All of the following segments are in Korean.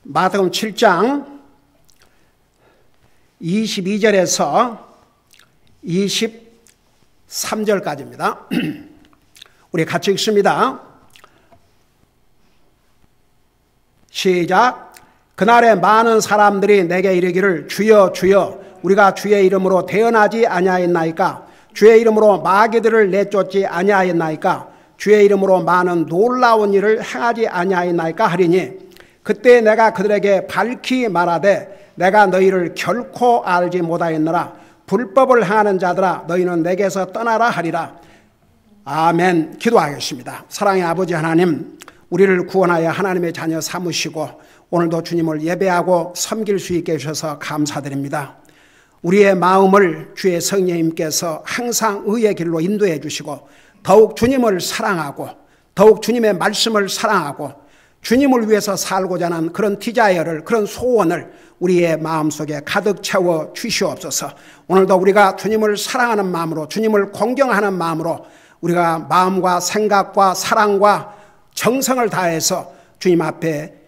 마태복음 7장 22절에서 23절까지입니다. 우리 같이 읽습니다. 시작. 그날에 많은 사람들이 내게 이르기를 주여 주여 우리가 주의 이름으로 대언하지 아니하였나이까? 주의 이름으로 마귀들을 내쫓지 아니하였나이까? 주의 이름으로 많은 놀라운 일을 행하지 아니하였나이까 하리니 그때 내가 그들에게 밝히 말하되 내가 너희를 결코 알지 못하였노라. 불법을 행하는 자들아 너희는 내게서 떠나라 하리라. 아멘. 기도하겠습니다. 사랑의 아버지 하나님, 우리를 구원하여 하나님의 자녀 삼으시고 오늘도 주님을 예배하고 섬길 수 있게 해주셔서 감사드립니다. 우리의 마음을 주의 성령님께서 항상 의의 길로 인도해 주시고 더욱 주님을 사랑하고 더욱 주님의 말씀을 사랑하고 주님을 위해서 살고자 하는 그런 디자이어를, 그런 소원을 우리의 마음속에 가득 채워 주시옵소서. 오늘도 우리가 주님을 사랑하는 마음으로, 주님을 공경하는 마음으로 우리가 마음과 생각과 사랑과 정성을 다해서 주님 앞에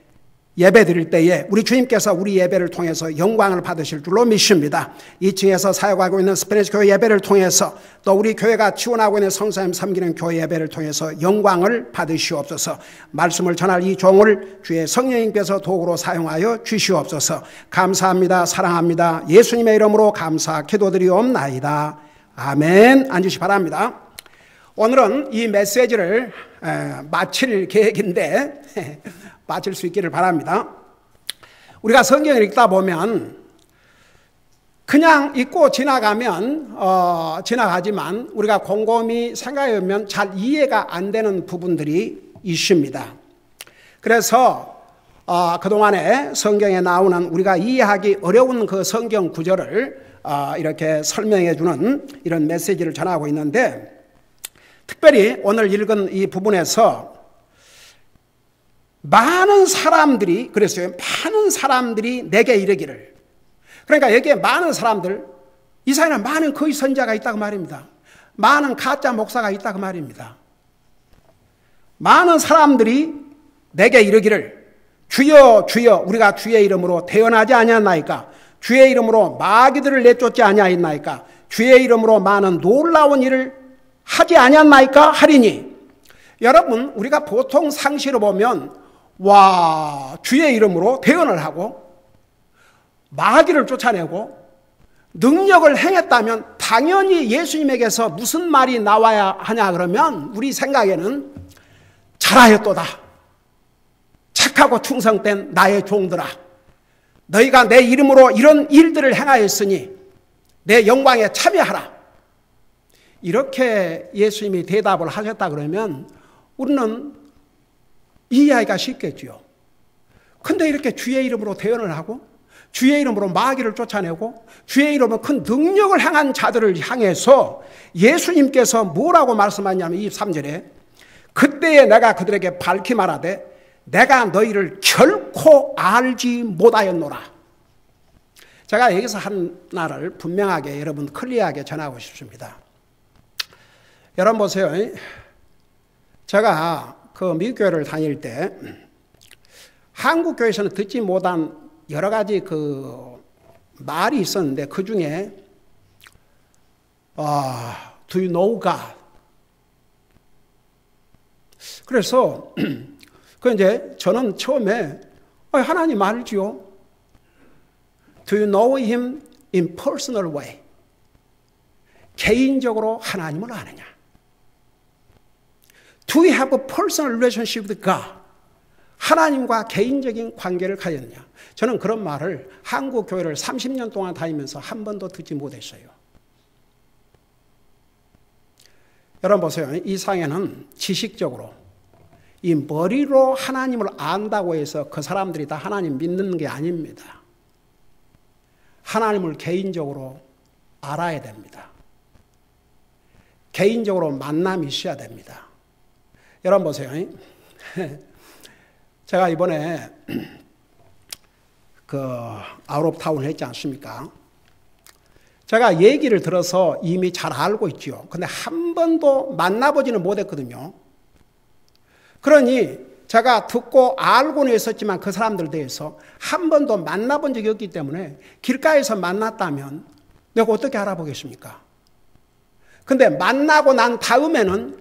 예배 드릴 때에 우리 주님께서 우리 예배를 통해서 영광을 받으실 줄로 믿습니다. 2층에서 사역하고 있는 스페니시 교회 예배를 통해서 또 우리 교회가 지원하고 있는 성사님 섬기는 교회 예배를 통해서 영광을 받으시옵소서. 말씀을 전할 이 종을 주의 성령님께서 도구로 사용하여 주시옵소서. 감사합니다. 사랑합니다. 예수님의 이름으로 감사 기도드리옵나이다. 아멘. 앉으시 바랍니다. 오늘은 이 메시지를 마칠 계획인데 마칠 수 있기를 바랍니다. 우리가 성경을 읽다 보면 그냥 읽고 지나가지만 우리가 곰곰이 생각해 보면 잘 이해가 안 되는 부분들이 있습니다. 그래서 그동안에 성경에 나오는 우리가 이해하기 어려운 그 성경 구절을 이렇게 설명해 주는 이런 메시지를 전하고 있는데, 특별히 오늘 읽은 이 부분에서 많은 사람들이 그랬어요. 많은 사람들이 내게 이르기를. 그러니까 여기에 많은 사람들, 이 사회는 많은 거짓 선지자가 있다고 말입니다. 많은 가짜 목사가 있다고 말입니다. 많은 사람들이 내게 이르기를 주여 주여 우리가 주의 이름으로 대언하지 아니하였나이까? 주의 이름으로 마귀들을 내쫓지 아니하였나이까? 주의 이름으로 많은 놀라운 일을 하지 아니하였나이까? 하리니. 여러분, 우리가 보통 상식으로 보면 주의 이름으로 대언을 하고 마귀를 쫓아내고 능력을 행했다면 당연히 예수님에게서 무슨 말이 나와야 하냐 그러면 우리 생각에는 잘하였도다. 착하고 충성된 나의 종들아, 너희가 내 이름으로 이런 일들을 행하였으니 내 영광에 참여하라. 이렇게 예수님이 대답을 하셨다 그러면 우리는 이해하기가 쉽겠죠. 근데 이렇게 주의 이름으로 대언을 하고 주의 이름으로 마귀를 쫓아내고 주의 이름으로 큰 능력을 행한 자들을 향해서 예수님께서 뭐라고 말씀하냐면 23절에 그때에 내가 그들에게 밝히 말하되 내가 너희를 결코 알지 못하였노라. 제가 여기서 하나를 분명하게 여러분 클리어하게 전하고 싶습니다. 여러분 보세요. 제가 그 미국 교회를 다닐 때 한국 교회에서는 듣지 못한 여러 가지 그 말이 있었는데 그 중에 Do you know God? 그래서 이제 저는 처음에 하나님 알지요. Do you know Him in personal way? 개인적으로 하나님을 아느냐? Do we have a personal relationship with God? 하나님과 개인적인 관계를 가졌느냐? 저는 그런 말을 한국 교회를 30년 동안 다니면서 한 번도 듣지 못했어요. 여러분 보세요. 이 상에는 지식적으로 이 머리로 하나님을 안다고 해서 그 사람들이 다 하나님 믿는 게 아닙니다. 하나님을 개인적으로 알아야 됩니다. 개인적으로 만남이 있어야 됩니다. 여러분 보세요. 제가 이번에 그 아웃 오브 타운을 했지 않습니까? 제가 얘기를 들어서 이미 잘 알고 있죠. 근데 한 번도 만나보지는 못했거든요. 그러니 제가 듣고 알고는 있었지만 그 사람들 대해서 한 번도 만나본 적이 없기 때문에 길가에서 만났다면 내가 어떻게 알아보겠습니까? 근데 만나고 난 다음에는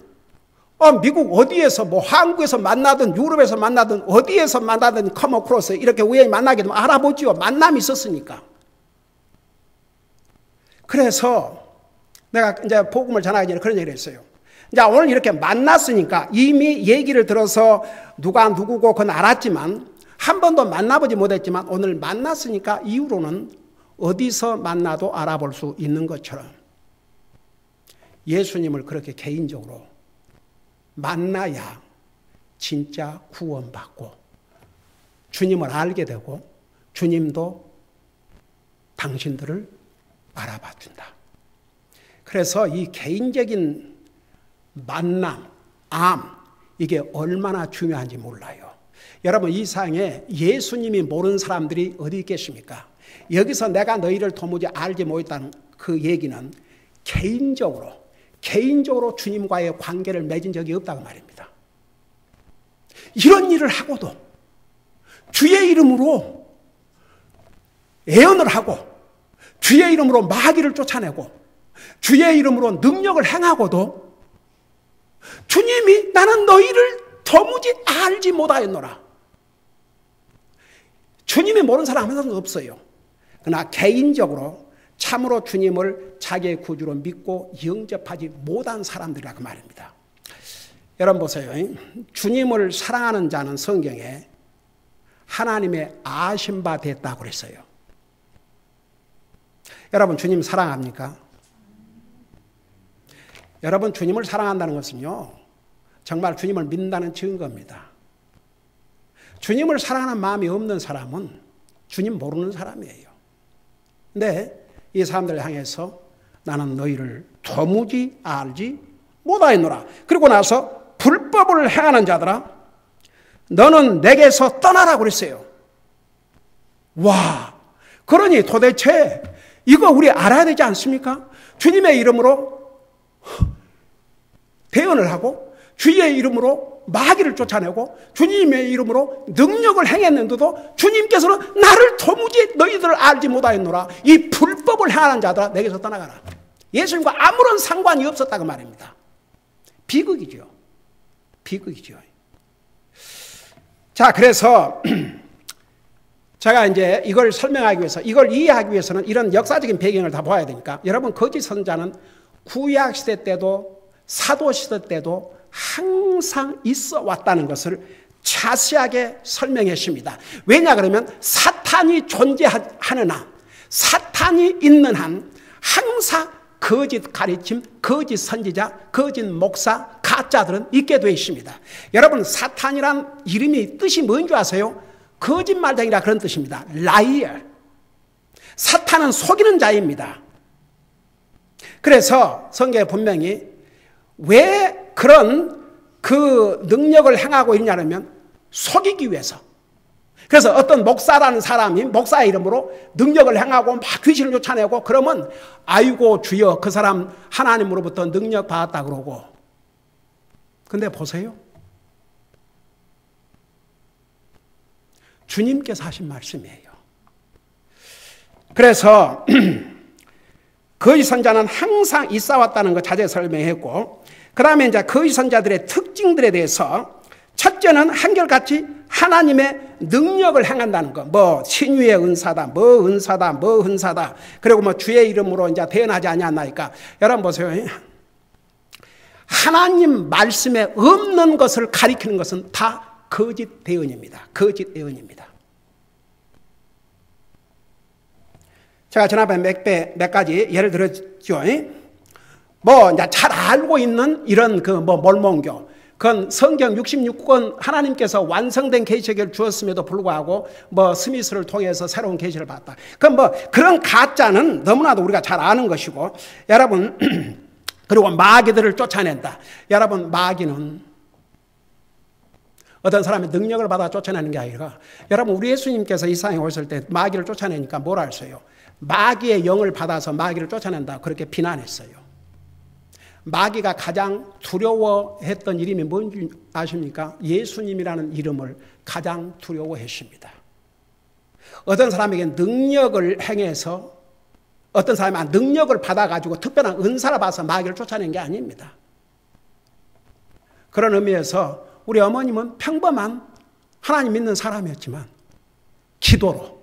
미국 어디에서 뭐 한국에서 만나든 유럽에서 만나든 어디에서 만나든 커머크로스 이렇게 우연히 만나게 되면 알아보지요. 만남이 있었으니까. 그래서 내가 이제 복음을 전하기 전에 그런 얘기를 했어요. 이제 오늘 이렇게 만났으니까 이미 얘기를 들어서 누가 누구고 그건 알았지만 한 번도 만나보지 못했지만 오늘 만났으니까 이후로는 어디서 만나도 알아볼 수 있는 것처럼 예수님을 그렇게 개인적으로 만나야 진짜 구원받고 주님을 알게 되고 주님도 당신들을 알아봐 준다. 그래서 이 개인적인 만남, 이게 얼마나 중요한지 몰라요. 여러분 이 세상에 예수님이 모르는 사람들이 어디 있겠습니까? 여기서 내가 너희를 도무지 알지 못했다는 그 얘기는 개인적으로 주님과의 관계를 맺은 적이 없다고 말입니다. 이런 일을 하고도 주의 이름으로 애언을 하고 주의 이름으로 마귀를 쫓아내고 주의 이름으로 능력을 행하고도 주님이 나는 너희를 도무지 알지 못하였노라. 주님이 모르는 사람 한 사람도 없어요. 그러나 개인적으로 참으로 주님을 자기의 구주로 믿고 영접하지 못한 사람들이라고 말입니다. 여러분 보세요. 주님을 사랑하는 자는 성경에 하나님의 아신 바 됐다고 그랬어요. 여러분 주님 사랑합니까? 여러분 주님을 사랑한다는 것은요 정말 주님을 믿는다는 증거입니다. 주님을 사랑하는 마음이 없는 사람은 주님 모르는 사람이에요. 근데 이 사람들을 향해서 나는 너희를 도무지 알지 못하였노라. 그리고 나서 불법을 행하는 자들아 너는 내게서 떠나라 그랬어요. 와, 그러니 도대체 이거 우리 알아야 되지 않습니까? 주님의 이름으로 대언을 하고 주의 이름으로 마귀를 쫓아내고 주님의 이름으로 능력을 행했는데도 주님께서는 나를 도무지 너희들을 알지 못하였노라. 이 불법을 행하는 자들아 내게서 떠나가라. 예수님과 아무런 상관이 없었다고 말입니다. 비극이죠. 비극이죠. 자, 그래서 제가 이제 이걸 설명하기 위해서, 이걸 이해하기 위해서는 이런 역사적인 배경을 다 봐야 되니까 여러분 거짓 선자는 구약시대 때도 사도시대 때도 항상 있어 왔다는 것을 자세하게 설명했습니다. 왜냐 그러면 사탄이 존재하는 한, 사탄이 있는 한 항상 거짓 가르침, 거짓 선지자, 거짓 목사, 가짜들은 있게 되어 있습니다. 여러분 사탄이란 이름이 뜻이 뭔지 아세요? 거짓말쟁이라 그런 뜻입니다. 라이어. 사탄은 속이는 자입니다. 그래서 성경에 분명히 왜 그런 그 능력을 행하고 있냐면 속이기 위해서. 그래서 어떤 목사라는 사람이 목사의 이름으로 능력을 행하고 막 귀신을 쫓아내고 그러면 아이고 주여 그 사람 하나님으로부터 능력 받았다 그러고. 근데 보세요. 주님께서 하신 말씀이에요. 그래서 거짓 선자는 항상 있어왔다는 거 자세히 설명했고, 그 다음에 이제 거짓 선자들의 특징들에 대해서 첫째는 한결같이 하나님의 능력을 행한다는 거. 뭐 신유의 은사다, 뭐 은사다, 뭐 은사다. 그리고 뭐 주의 이름으로 이제 대언하지 아니하나이까. 여러분 보세요. 하나님 말씀에 없는 것을 가리키는 것은 다 거짓 대언입니다. 거짓 예언입니다. 제가 지난번에 몇 가지 예를 들었죠. 뭐 이제 잘 알고 있는 이런 그 뭐 몰몬교, 그건 성경 66권 하나님께서 완성된 계시를 주었음에도 불구하고 뭐 스미스를 통해서 새로운 계시를 받았다. 그럼 뭐 그런 가짜는 너무나도 우리가 잘 아는 것이고, 여러분 그리고 마귀들을 쫓아낸다. 여러분 마귀는 어떤 사람의 능력을 받아 쫓아내는 게 아니라, 여러분 우리 예수님께서 이 세상에 오실 때 마귀를 쫓아내니까 뭐라 했어요? 마귀의 영을 받아서 마귀를 쫓아낸다 그렇게 비난했어요. 마귀가 가장 두려워했던 이름이 뭔지 아십니까? 예수님이라는 이름을 가장 두려워했습니다. 어떤 사람에게 능력을 행해서 어떤 사람이 능력을 받아가지고 특별한 은사를 받아서 마귀를 쫓아낸 게 아닙니다. 그런 의미에서 우리 어머님은 평범한 하나님 믿는 사람이었지만 기도로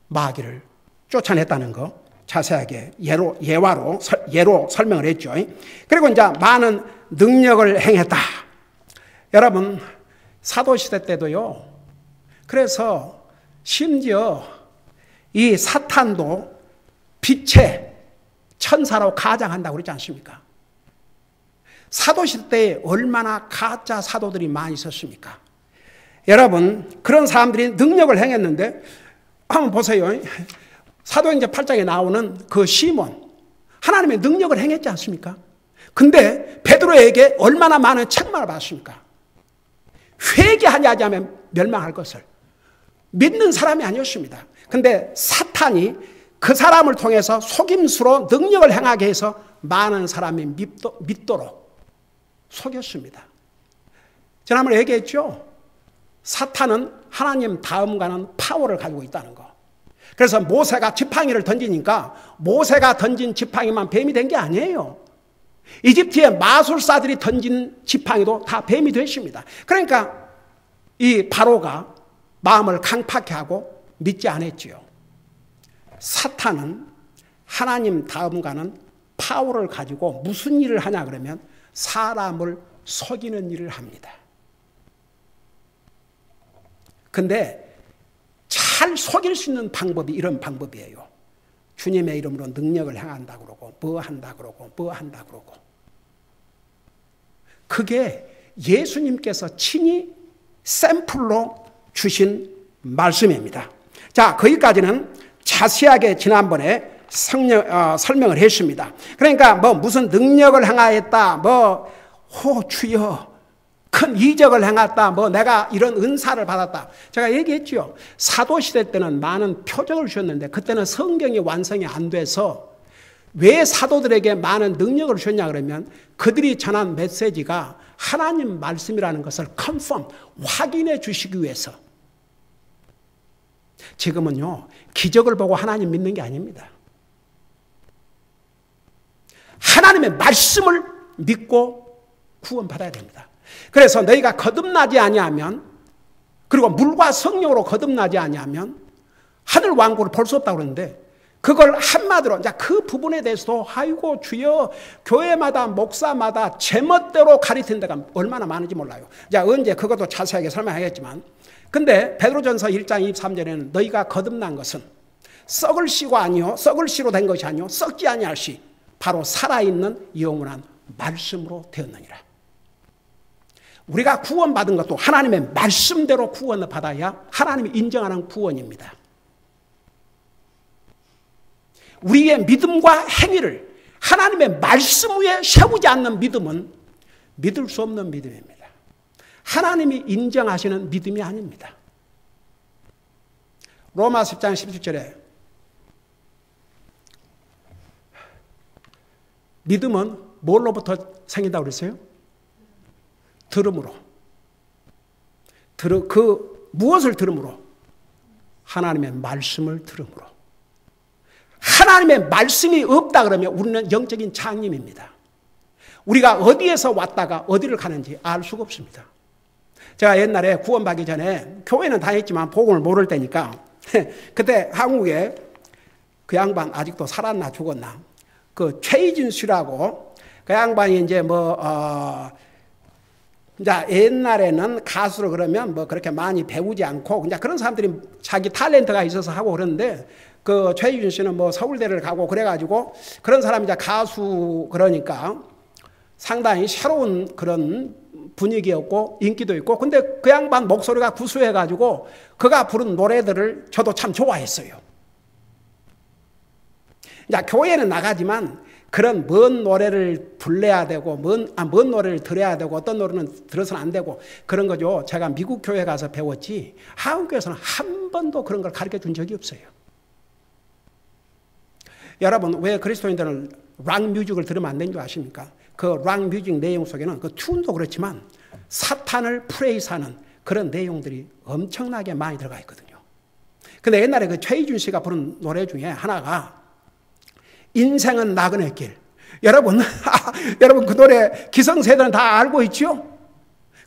마귀를 쫓아냈다는 거 자세하게 예로 설명을 했죠. 그리고 이제 많은 능력을 행했다. 여러분 사도시대 때도요. 그래서 심지어 이 사탄도 빛의 천사로 가장한다고 그러지 않습니까? 사도시대 때 얼마나 가짜 사도들이 많이 있었습니까? 여러분 그런 사람들이 능력을 행했는데 한번 보세요. 사도행전 8장에 나오는 그 시몬 하나님의 능력을 행했지 않습니까? 근데 베드로에게 얼마나 많은 책망을 받았습니까? 회개하지 않으면 멸망할 것을 믿는 사람이 아니었습니다. 근데 사탄이 그 사람을 통해서 속임수로 능력을 행하게 해서 많은 사람이 믿도록 속였습니다. 지난번에 얘기했죠. 사탄은 하나님 다음가는 파워를 가지고 있다는 거. 그래서 모세가 지팡이를 던지니까 모세가 던진 지팡이만 뱀이 된 게 아니에요. 이집트의 마술사들이 던진 지팡이도 다 뱀이 됐습니다. 그러니까 이 바로가 마음을 강팍해 하고 믿지 않았지요. 사탄은 하나님 다음가는 파워를 가지고 무슨 일을 하냐 그러면 사람을 속이는 일을 합니다. 근데 잘 속일 수 있는 방법이 이런 방법이에요. 주님의 이름으로 능력을 행한다 그러고 뭐 한다 그러고 뭐 한다 그러고. 그게 예수님께서 친히 샘플로 주신 말씀입니다. 자, 거기까지는 자세하게 지난번에 설명을 했습니다. 그러니까 뭐 무슨 능력을 행하였다, 주여 큰 이적을 행했다, 내가 이런 은사를 받았다. 제가 얘기했죠. 사도시대 때는 많은 표적을 주셨는데 그때는 성경이 완성이 안 돼서 왜 사도들에게 많은 능력을 주셨냐 그러면 그들이 전한 메시지가 하나님 말씀이라는 것을 컨펌, 확인해 주시기 위해서. 지금은요, 기적을 보고 하나님 믿는 게 아닙니다. 하나님의 말씀을 믿고 구원받아야 됩니다. 그래서 너희가 거듭나지 아니하면, 그리고 물과 성령으로 거듭나지 아니하면 하늘 왕국을 볼 수 없다고 그러는데, 그걸 한마디로 이제 그 부분에 대해서도 아이고 주여, 교회마다 목사마다 제멋대로 가르치는 데가 얼마나 많은지 몰라요. 자, 언제 그것도 자세하게 설명하겠지만, 근데 베드로전서 1장 23절에는 너희가 거듭난 것은 썩을 씨가 아니요, 썩을 씨로 된 것이 아니요, 썩지 아니할 씨, 바로 살아있는 영원한 말씀으로 되었느니라. 우리가 구원받은 것도 하나님의 말씀대로 구원을 받아야 하나님이 인정하는 구원입니다. 우리의 믿음과 행위를 하나님의 말씀 위에 세우지 않는 믿음은 믿을 수 없는 믿음입니다. 하나님이 인정하시는 믿음이 아닙니다. 로마 10장 17절에 믿음은 뭘로부터 생긴다고 그랬어요? 들음으로. 무엇을 들음으로? 하나님의 말씀을 들음으로. 하나님의 말씀이 없다 그러면 우리는 영적인 장님입니다. 우리가 어디에서 왔다가 어디를 가는지 알 수가 없습니다. 제가 옛날에 구원받기 전에 교회는 다녔지만 복음을 모를 때니까 그때 한국에 그 양반 아직도 살았나 죽었나, 그 최희진 씨라고 그 양반이 이제 이제 옛날에는 가수로 그러면 그렇게 많이 배우지 않고 그냥 그런 사람들이 자기 탤런트가 있어서 하고 그러는데, 그 최희준 씨는 서울대를 가고 그래가지고 그런 사람이 이제 가수 그러니까 상당히 새로운 그런 분위기였고 인기도 있고, 근데 그 양반 목소리가 구수해가지고 그가 부른 노래들을 저도 참 좋아했어요. 이제 교회는 나가지만 그런 먼 노래를 불러야 되고 먼 노래를 들어야 되고 어떤 노래는 들어서는 안 되고 그런 거죠. 제가 미국 교회 가서 배웠지 한국 교회에서는 한 번도 그런 걸 가르쳐 준 적이 없어요. 여러분 왜 그리스도인들은 락 뮤직을 들으면 안 되는 줄 아십니까? 그 락 뮤직 내용 속에는 그 튠도 그렇지만 사탄을 프레이스하는 그런 내용들이 엄청나게 많이 들어가 있거든요. 근데 옛날에 그 최희준 씨가 부른 노래 중에 하나가 인생은 나그네 길. 여러분, 여러분 그 노래 기성세대는 다 알고 있죠?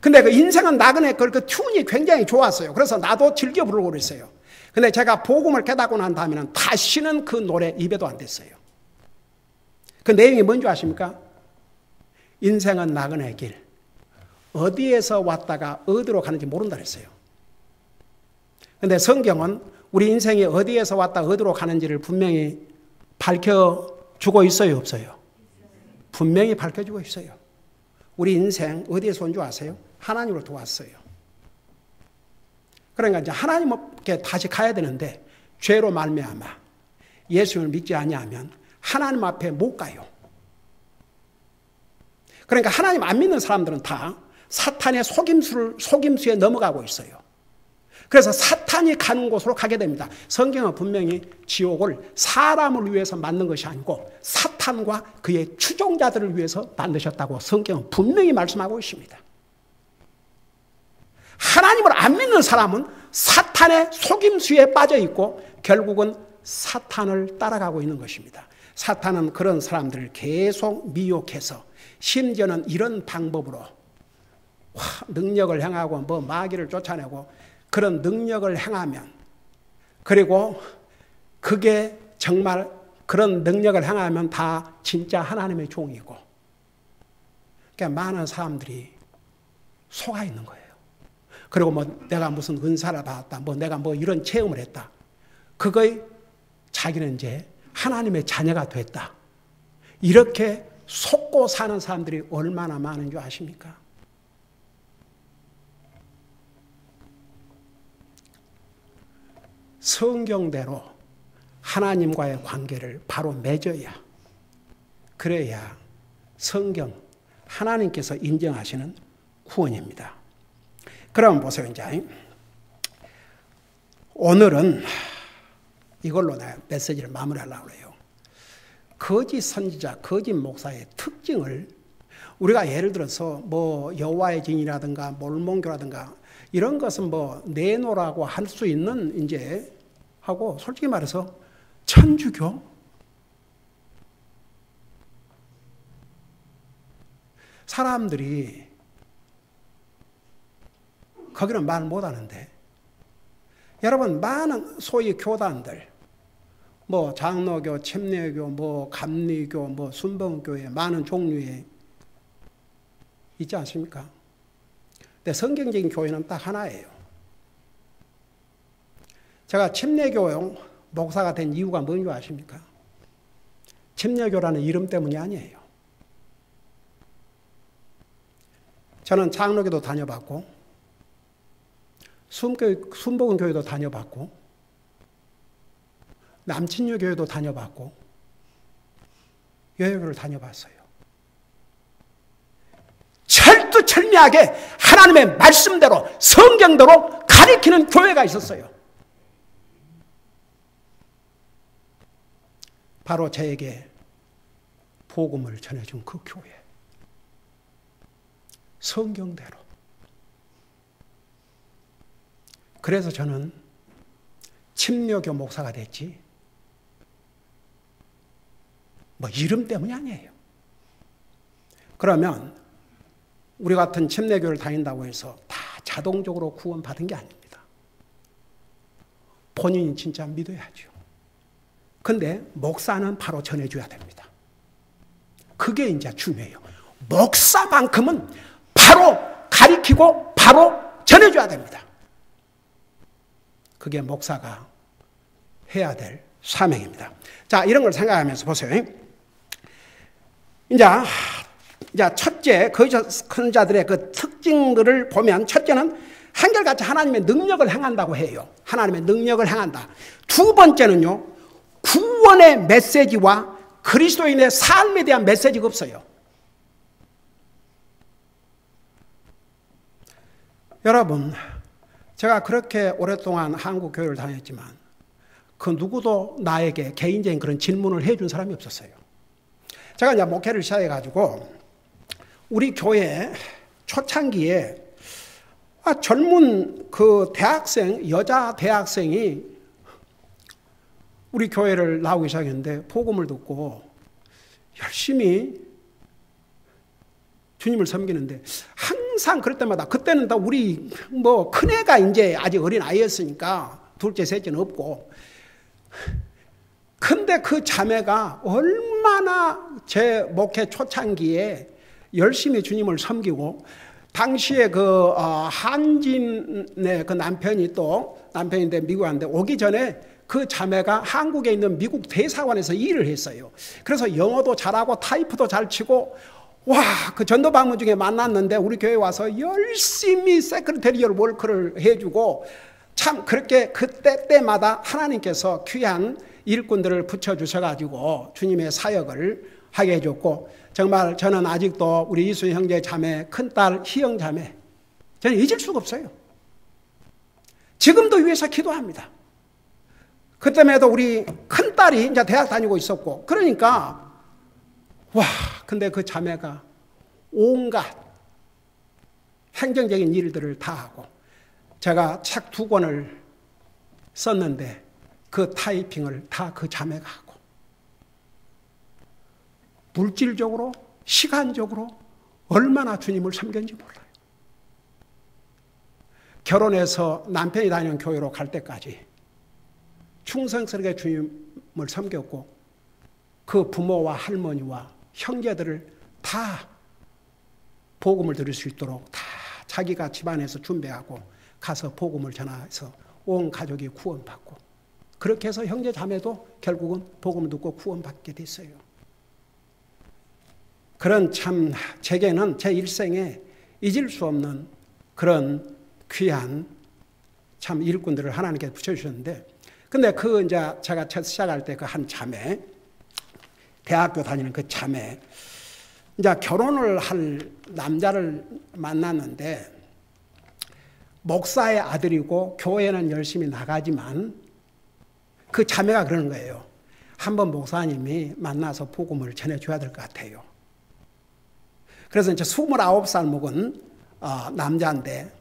근데 그 인생은 나그네 길 그 튠이 굉장히 좋았어요. 그래서 나도 즐겨 부르고 그랬어요. 근데 제가 복음을 깨닫고 난 다음에는 다시는 그 노래 입에도 안 댔어요. 그 내용이 뭔지 아십니까? 인생은 나그네 길. 어디에서 왔다가 어디로 가는지 모른다 그랬어요. 근데 성경은 우리 인생이 어디에서 왔다 어디로 가는지를 분명히 밝혀주고 있어요, 없어요? 분명히 밝혀주고 있어요. 우리 인생 어디에서 온 줄 아세요? 하나님으로부터 왔어요. 그러니까 이제 하나님께 다시 가야 되는데 죄로 말미암아 예수를 믿지 아니하면 하나님 앞에 못 가요. 그러니까 하나님 안 믿는 사람들은 다 사탄의 속임수에 넘어가고 있어요. 그래서 사탄이 가는 곳으로 가게 됩니다. 성경은 분명히 지옥을 사람을 위해서 만든 것이 아니고 사탄과 그의 추종자들을 위해서 만드셨다고 성경은 분명히 말씀하고 있습니다. 하나님을 안 믿는 사람은 사탄의 속임수에 빠져 있고 결국은 사탄을 따라가고 있는 것입니다. 사탄은 그런 사람들을 계속 미혹해서 심지어는 이런 방법으로 능력을 행하고 뭐 마귀를 쫓아내고 그런 능력을 행하면 그리고 그게 정말 그런 능력을 행하면 다 진짜 하나님의 종이고 그러니까 많은 사람들이 속아 있는 거예요. 그리고 뭐 내가 무슨 은사를 받았다 뭐 내가 뭐 이런 체험을 했다 그거에 자기는 이제 하나님의 자녀가 됐다 이렇게 속고 사는 사람들이 얼마나 많은 줄 아십니까? 성경대로 하나님과의 관계를 바로 맺어야 그래야 성경 하나님께서 인정하시는 구원입니다. 그럼 보세요. 이제 오늘은 이걸로 내가 메시지를 마무리하려고 해요. 거짓 선지자, 거짓 목사의 특징을 우리가 예를 들어서 뭐 여호와의 증인이라든가 몰몬교라든가 이런 것은 뭐 내놓으라고 할 수 있는 이제 하고 솔직히 말해서 천주교 사람들이 거기는 말 못하는데 여러분 많은 소위 교단들 뭐 장로교, 침례교, 뭐 감리교, 뭐 순복음교회 많은 종류의 있지 않습니까? 근데 성경적인 교회는 딱 하나예요. 제가 침례교 목사가 된 이유가 뭔지 아십니까? 침례교라는 이름 때문이 아니에요. 저는 장로교도 다녀봤고 순복음교회도 다녀봤고 남친녀교회도 다녀봤고 여여교를 다녀봤어요. 철두철미하게 하나님의 말씀대로 성경대로 가리키는 교회가 있었어요. 바로 저에게 복음을 전해준 그 교회. 성경대로. 그래서 저는 침례교 목사가 됐지 뭐 이름 때문이 아니에요. 그러면 우리 같은 침례교를 다닌다고 해서 다 자동적으로 구원받은 게 아닙니다. 본인이 진짜 믿어야죠. 근데 목사는 바로 전해줘야 됩니다. 그게 이제 중요해요. 목사만큼은 바로 가리키고 바로 전해줘야 됩니다. 그게 목사가 해야 될 사명입니다. 자, 이런 걸 생각하면서 보세요. 이제 첫째, 거짓 선지자들의 그 특징들을 보면 첫째는 한결같이 하나님의 능력을 행한다고 해요. 하나님의 능력을 행한다. 두 번째는요, 구원의 메시지와 그리스도인의 삶에 대한 메시지가 없어요. 여러분, 제가 그렇게 오랫동안 한국 교회를 다녔지만 그 누구도 나에게 개인적인 그런 질문을 해준 사람이 없었어요. 제가 이제 목회를 시작해가지고 우리 교회 초창기에 젊은 그 대학생, 여자 대학생이 우리 교회를 나오기 시작했는데 복음을 듣고 열심히 주님을 섬기는데 항상 그럴 때마다 그때는 다 우리 큰애가 이제 아직 어린 아이였으니까 둘째, 셋째는 없고 근데 그 자매가 얼마나 제 목회 초창기에 열심히 주님을 섬기고 당시에 그 한진의 그 남편인데 미국 왔는데 오기 전에 그 자매가 한국에 있는 미국 대사관에서 일을 했어요. 그래서 영어도 잘하고 타이프도 잘 치고 그 전도 방문 중에 만났는데 우리 교회 와서 열심히 세크리테리얼 워크를 해주고 참 그렇게 때마다 하나님께서 귀한 일꾼들을 붙여주셔가지고 주님의 사역을 하게 해줬고 정말 저는 아직도 우리 이수 형제 자매 큰딸 희영 자매 저는 잊을 수가 없어요. 지금도 위해서 기도합니다. 그때에도 우리 큰딸이 이제 대학 다니고 있었고 그러니까 근데 그 자매가 온갖 행정적인 일들을 다 하고 제가 책 2권을 썼는데 그 타이핑을 다 그 자매가 하고 물질적으로 시간적으로 얼마나 주님을 섬겼는지 몰라요. 결혼해서 남편이 다니는 교회로 갈 때까지 충성스럽게 주님을 섬겼고 그 부모와 할머니와 형제들을 다 복음을 들을 수 있도록 다 자기가 집안에서 준비하고 가서 복음을 전해서 온 가족이 구원받고 그렇게 해서 형제 자매도 결국은 복음을 듣고 구원받게 됐어요. 그런 참 제게는 제 일생에 잊을 수 없는 그런 귀한 참 일꾼들을 하나님께서 붙여주셨는데 근데 이제 제가 첫 시작할 때 그 한 자매 대학교 다니는 그 자매 이제 결혼을 할 남자를 만났는데 목사의 아들이고 교회는 열심히 나가지만 그 자매가 그러는 거예요. 한번 목사님이 만나서 복음을 전해줘야 될 것 같아요. 그래서 이제 29살 먹은 남자인데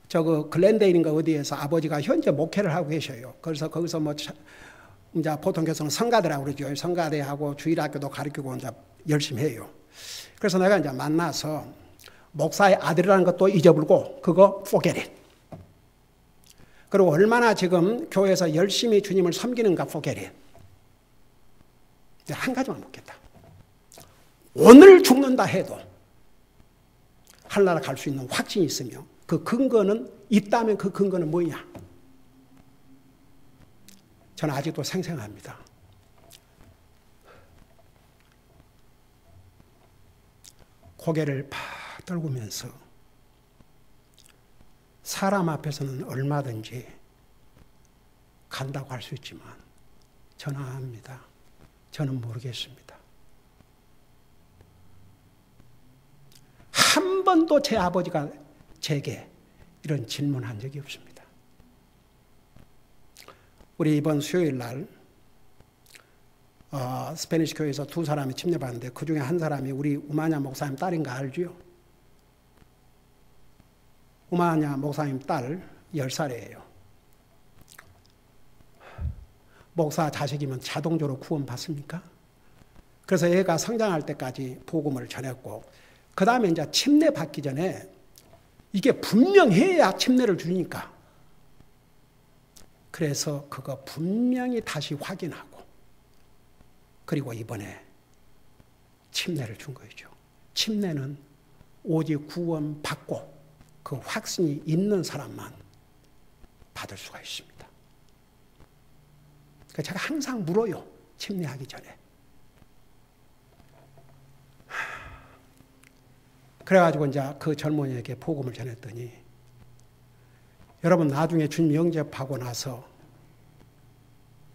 저 글렌데일인가 어디에서 아버지가 현재 목회를 하고 계셔요. 그래서 거기서 이제 보통 교수는 성가대라고 그러죠. 성가대하고 주일학교도 가르치고 이제 열심히 해요. 그래서 내가 이제 만나서 목사의 아들이라는 것도 잊어버리고 그거 forget it. 그리고 얼마나 지금 교회에서 열심히 주님을 섬기는가 forget it. 한 가지만 묻겠다. 오늘 죽는다 해도 하늘나라 갈 수 있는 확신이 있으며 그 근거는 있다면 그 근거는 뭐냐? 저는 아직도 생생합니다. 고개를 팍 떨구면서 사람 앞에서는 얼마든지 간다고 할 수 있지만 저는 안 합니다. 저는 모르겠습니다. 한 번도 제 아버지가 제게 이런 질문한 적이 없습니다. 우리 이번 수요일 날 스페니시 교회에서 2사람이 침례받는데 그 중에 한 사람이 우리 우마냐 목사님 딸인가 알죠? 우마냐 목사님 딸 10살이에요. 목사 자식이면 자동적으로 구원받습니까? 그래서 얘가 성장할 때까지 복음을 전했고 그 다음에 이제 침례 받기 전에 이게 분명해야 침례를 주니까 그래서 그거 분명히 다시 확인하고 그리고 이번에 침례를 준 거죠. 침례는 오직 구원받고 그 확신이 있는 사람만 받을 수가 있습니다. 그러니까 제가 항상 물어요. 침례하기 전에. 그래가지고 이제 그 젊은이에게 복음을 전했더니 여러분 나중에 주님 영접하고 나서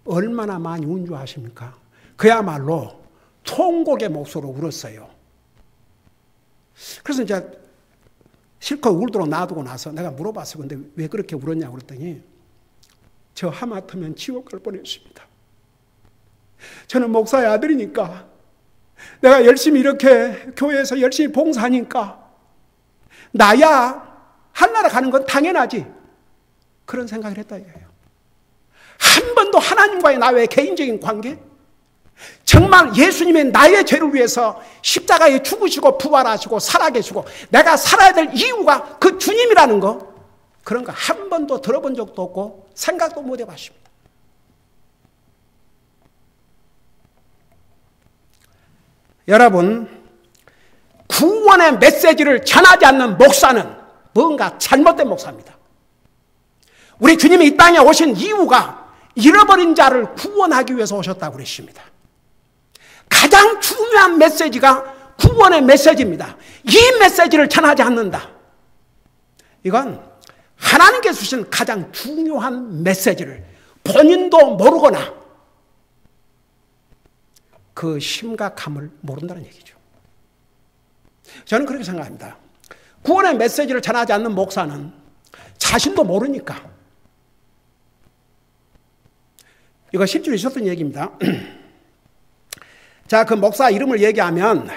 얼마나 많이 운주하십니까? 그야말로 통곡의 목소리로 울었어요. 그래서 이제 실컷 울도록 놔두고 나서 내가 물어봤어요. 근데 왜 그렇게 울었냐고 그랬더니 저 하마터면 지옥 갈 뻔했습니다. 저는 목사의 아들이니까 내가 열심히 이렇게 교회에서 열심히 봉사하니까 나야 하늘나라 가는 건 당연하지. 그런 생각을 했다 이거예요. 한 번도 하나님과의 나의 개인적인 관계, 정말 예수님의 나의 죄를 위해서 십자가에 죽으시고 부활하시고 살아계시고 내가 살아야 될 이유가 그 주님이라는 거, 그런 거 한 번도 들어본 적도 없고 생각도 못 해봤습니다. 여러분, 구원의 메시지를 전하지 않는 목사는 뭔가 잘못된 목사입니다. 우리 주님이 이 땅에 오신 이유가 잃어버린 자를 구원하기 위해서 오셨다고 그랬습니다. 가장 중요한 메시지가 구원의 메시지입니다. 이 메시지를 전하지 않는다. 이건 하나님께서 주신 가장 중요한 메시지를 본인도 모르거나 그 심각함을 모른다는 얘기죠. 저는 그렇게 생각합니다. 구원의 메시지를 전하지 않는 목사는 자신도 모르니까. 이거 실제로 있었던 얘기입니다. 자, 그 목사 이름을 얘기하면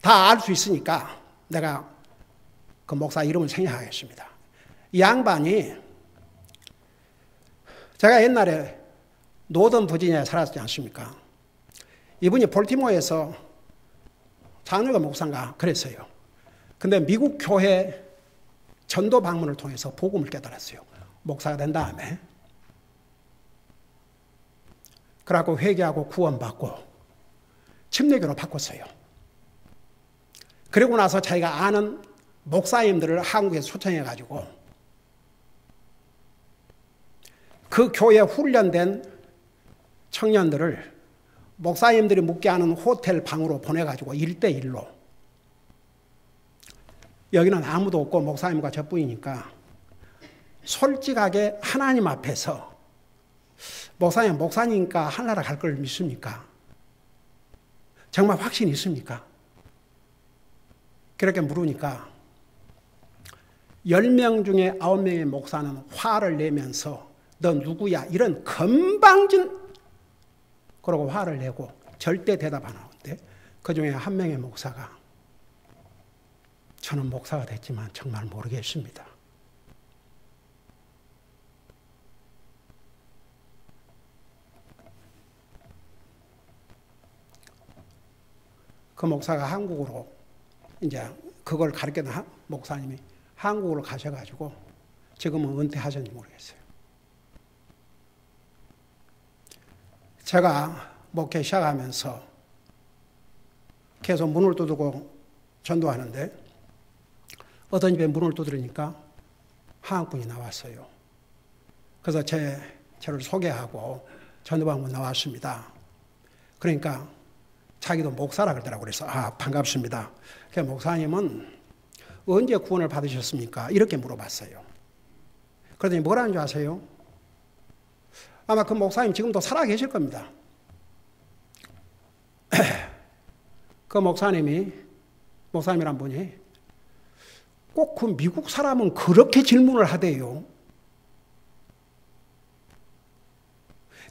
다 알 수 있으니까 내가 그 목사 이름을 생략하겠습니다. 이 양반이, 제가 옛날에 노던 버지니아에 살았지 않습니까? 이분이 볼티모어에서 장로가 목사인가 그랬어요. 근데 미국 교회 전도 방문을 통해서 복음을 깨달았어요. 목사가 된 다음에. 그래갖고 회개하고 구원받고 침례교로 바꿨어요. 그리고 나서 자기가 아는 목사님들을 한국에 초청해가지고 그 교회에 훈련된 청년들을 목사님들이 묵게 하는 호텔 방으로 보내가지고 1대1로, 여기는 아무도 없고 목사님과 저뿐이니까 솔직하게 하나님 앞에서 목사님, 목사니까 하늘나라 갈 걸 믿습니까? 정말 확신이 있습니까? 그렇게 물으니까 10명 중에 9명의 목사는 화를 내면서 너 누구야? 이런 건방진, 그러고 화를 내고 절대 대답 안 하는데, 그 중에 한 명의 목사가 저는 목사가 됐지만 정말 모르겠습니다. 그 목사가 한국으로, 이제 그걸 가르치는 목사님이 한국으로 가셔가지고 지금은 은퇴하셨는지 모르겠어요. 제가 목회 시작하면서 계속 문을 두드리고 전도하는데 어떤 집에 문을 두드리니까 한국분이 나왔어요. 그래서 저를 소개하고 전도방문 나왔습니다. 그러니까 자기도 목사라 그러더라고요. 그래서 반갑습니다. 그래서 목사님은 언제 구원을 받으셨습니까? 이렇게 물어봤어요. 그러더니 뭐라는 줄 아세요? 아마 그 목사님 지금도 살아 계실 겁니다. 그 목사님이란 분이 꼭 그 미국 사람은 그렇게 질문을 하대요.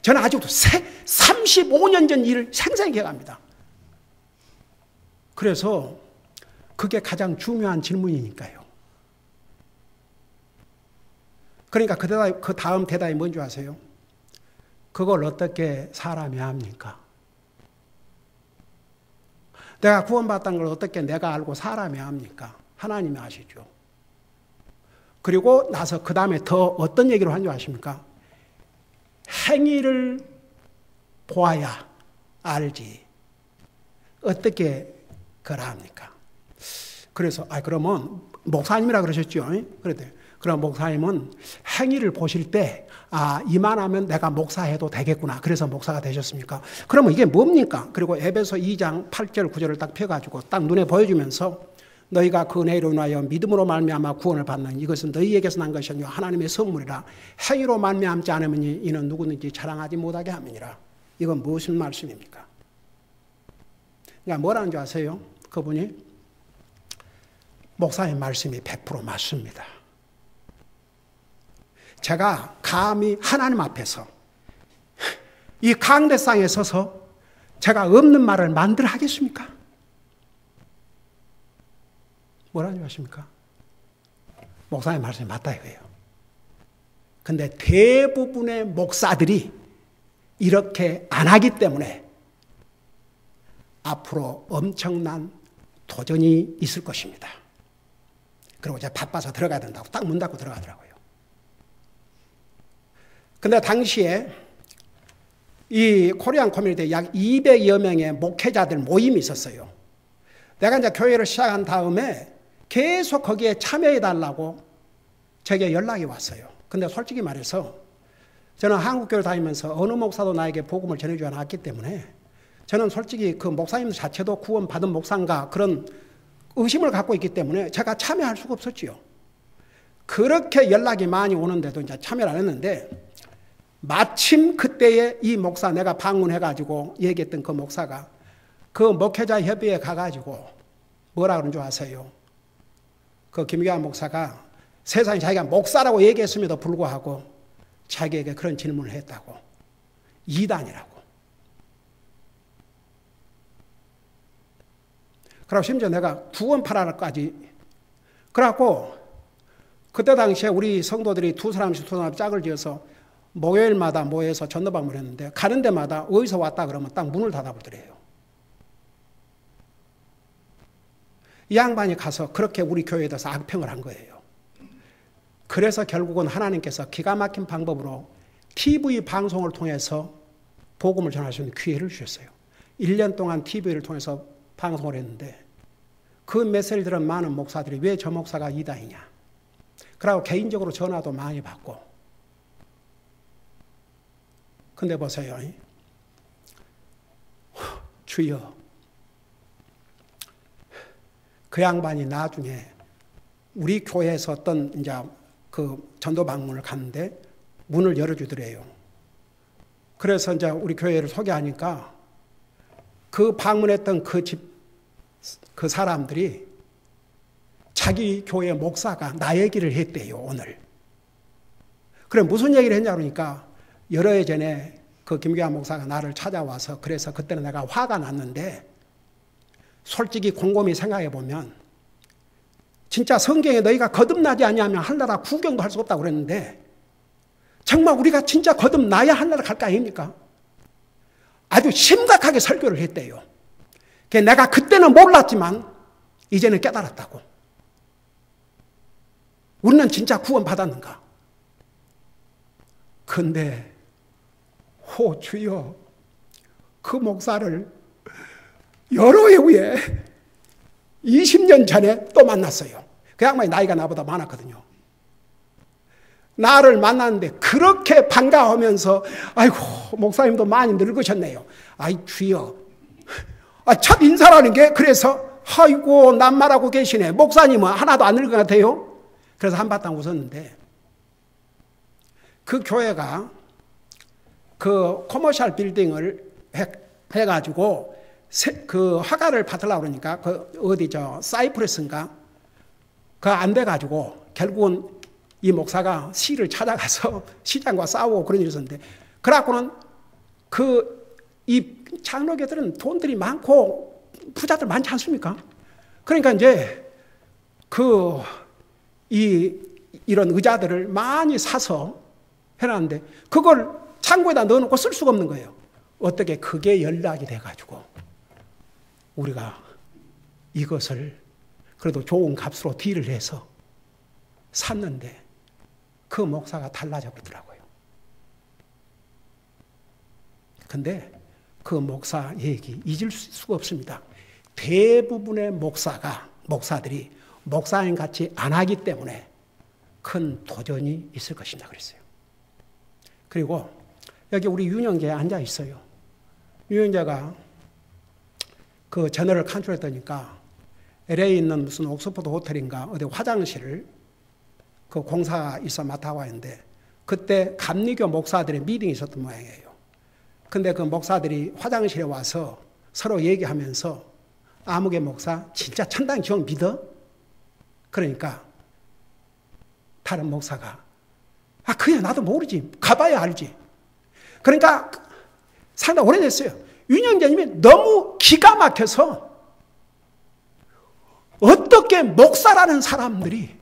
저는 아직도 35년 전 일을 생생히 기억합니다. 그래서 그게 가장 중요한 질문이니까요. 그러니까 그 다음 대답이 뭔지 아세요? 그걸 어떻게 사람이 합니까? 내가 구원받았다는 걸 어떻게 내가 알고 사람이 합니까? 하나님이 아시죠. 그리고 나서 그 다음에 더 어떤 얘기를 한 줄 아십니까? 행위를 보아야 알지 어떻게 그라 합니까? 그래서 그러면 목사님이라 그러셨죠. 그런데 그럼 목사님은 행위를 보실 때 이만하면 내가 목사해도 되겠구나. 그래서 목사가 되셨습니까? 그러면 이게 뭡니까? 그리고 에베소 2장 8절 9절을 딱 펴가지고 딱 눈에 보여주면서 너희가 그 은혜로 인하여 믿음으로 말미암아 구원을 받는 이것은 너희에게서 난 것이 아니요 하나님의 선물이라. 행위로 말미암지 않으면 이는 누구든지 자랑하지 못하게 함이니라. 이건 무슨 말씀입니까? 그러니까 뭐라는 줄 아세요? 그분이 목사의 말씀이 100% 맞습니다. 제가 감히 하나님 앞에서 이 강대상에 서서 제가 없는 말을 만들어 하겠습니까? 뭐라고 하십니까? 목사님 말씀이 맞다 이거예요. 근데 대부분의 목사들이 이렇게 안 하기 때문에 앞으로 엄청난 도전이 있을 것입니다. 그리고 이제 바빠서 들어가야 된다고 딱 문 닫고 들어가더라고요. 근데 당시에 이 코리안 커뮤니티에 약 200여 명의 목회자들 모임이 있었어요. 내가 이제 교회를 시작한 다음에 계속 거기에 참여해달라고 제게 연락이 왔어요. 근데 솔직히 말해서 저는 한국교회를 다니면서 어느 목사도 나에게 복음을 전해주지 않았기 때문에 저는 솔직히 그 목사님 자체도 구원받은 목사인가 그런 의심을 갖고 있기 때문에 제가 참여할 수가 없었지요. 그렇게 연락이 많이 오는데도 이제 참여를 안 했는데 마침 그때에 이 목사 내가 방문해가지고 얘기했던 그 목사가 그 목회자 협의회 가가지고 뭐라 그런 줄 아세요? 그 김기환 목사가 세상에 자기가 목사라고 얘기했음에도 불구하고 자기에게 그런 질문을 했다고. 이단이라고. 그리고 심지어 내가 구원파라까지. 그래갖고 그때 당시에 우리 성도들이 두 사람씩 짝을 지어서 목요일마다 모여서 전도방문을 했는데 가는 데마다 어디서 왔다 그러면 딱 문을 닫아보더래요. 이 양반이 가서 그렇게 우리 교회에 대해서 악평을 한 거예요. 그래서 결국은 하나님께서 기가 막힌 방법으로 TV 방송을 통해서 복음을 전할 수 있는 기회를 주셨어요. 1년 동안 TV를 통해서 방송을 했는데 그 메시지를 들은 많은 목사들이 왜 저 목사가 이단이냐. 그리고 개인적으로 전화도 많이 받고. 근데 보세요. 주여. 그 양반이 나중에 우리 교회에서 어떤 이제 그 전도 방문을 갔는데 문을 열어주더래요. 그래서 이제 우리 교회를 소개하니까 그 방문했던 그 사람들이 자기 교회 목사가 나 얘기를 했대요, 오늘. 그래, 무슨 얘기를 했냐 그러니까 여러 해 전에 그 김기환 목사가 나를 찾아와서 그래서 그때는 내가 화가 났는데 솔직히 곰곰이 생각해 보면 진짜 성경에 너희가 거듭나지 아니하면 하늘나라 구경도 할 수 없다고 그랬는데 정말 우리가 진짜 거듭나야 하늘나라 갈 거 아닙니까? 아주 심각하게 설교를 했대요. 내가 그때는 몰랐지만 이제는 깨달았다고. 우리는 진짜 구원받았는가? 근데 주여 그 목사를 여러 해 후에 20년 전에 또 만났어요. 그 양반이 나이가 나보다 많았거든요. 나를 만났는데 그렇게 반가워하면서 아이고 목사님도 많이 늙으셨네요. 아이 주여. 첫 인사라는 게 그래서 아이고 낱말하고 계시네. 목사님은 하나도 안 늙은 것 같아요. 그래서 한바탕 웃었는데 그 교회가 그 커머셜 빌딩을 해가지고 그 허가를 받으려고 그러니까 그 어디 사이프러스인가 그 안 돼가지고 결국은 이 목사가 시를 찾아가서 시장과 싸우고 그런 일이 있었는데 그래갖고는 이 장로교들은 돈들이 많고 부자들 많지 않습니까? 그러니까 이제 이런 의자들을 많이 사서 해놨는데 그걸 창고에다 넣어놓고 쓸 수가 없는 거예요. 어떻게 그게 연락이 돼가지고 우리가 이것을 그래도 좋은 값으로 딜을 해서 샀는데 그 목사가 달라져 버리더라고요. 근데 그 목사 얘기 잊을 수가 없습니다. 대부분의 목사들이 목사님 같이 안 하기 때문에 큰 도전이 있을 것이다 그랬어요. 그리고 여기 우리 윤영재에 앉아 있어요. 윤영재가 그 제너럴 컨트롤했다니까 LA에 있는 무슨 옥스퍼드 호텔인가 어디 화장실을 그 공사가 있어 맡아와 있는데 그때 감리교 목사들의 미팅이 있었던 모양이에요. 근데 그 목사들이 화장실에 와서 서로 얘기하면서 아무개 목사 진짜 천당 지옥 믿어? 그러니까 다른 목사가 그래 나도 모르지 가봐야 알지. 그러니까 상당히 오래됐어요. 윤영재님이 너무 기가 막혀서 어떻게 목사라는 사람들이,